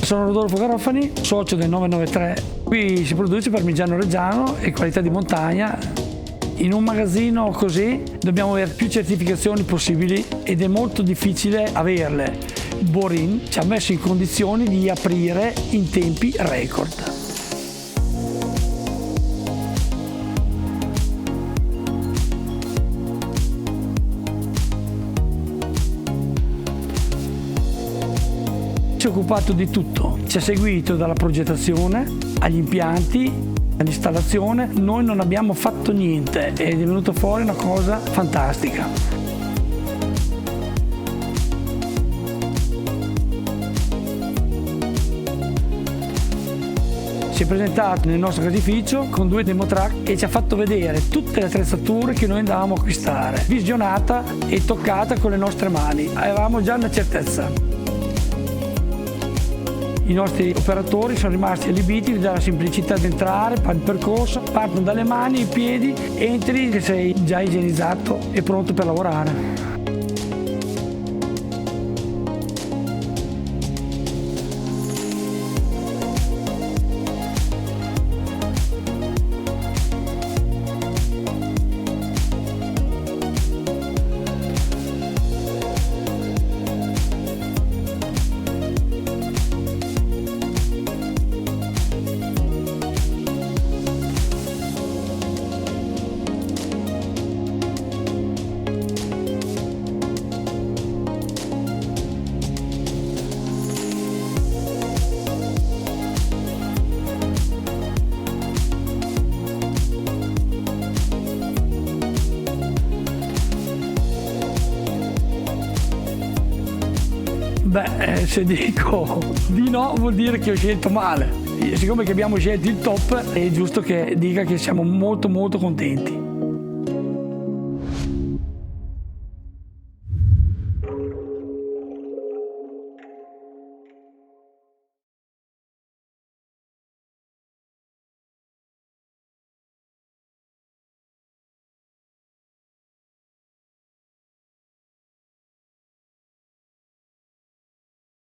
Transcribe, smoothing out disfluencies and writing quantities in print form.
Sono Rodolfo Garofani, socio del 993. Qui si produce parmigiano reggiano e qualità di montagna. In un magazzino così dobbiamo avere più certificazioni possibili ed è molto difficile averle. Borin ci ha messo in condizioni di aprire in tempi record. Si è occupato di tutto, ci ha seguito dalla progettazione agli impianti, all'installazione. Noi non abbiamo fatto niente ed è venuto fuori una cosa fantastica. Si è presentato nel nostro caseificio con 2 demo truck e ci ha fatto vedere tutte le attrezzature che noi andavamo a acquistare, visionata e toccata con le nostre mani. Avevamo già una certezza. I nostri operatori sono rimasti allibiti dalla semplicità di entrare, il percorso, partono dalle mani, i piedi, entri che sei già igienizzato e pronto per lavorare. Se dico di no vuol dire che ho scelto male. Siccome che abbiamo scelto il top, è giusto che dica che siamo molto contenti.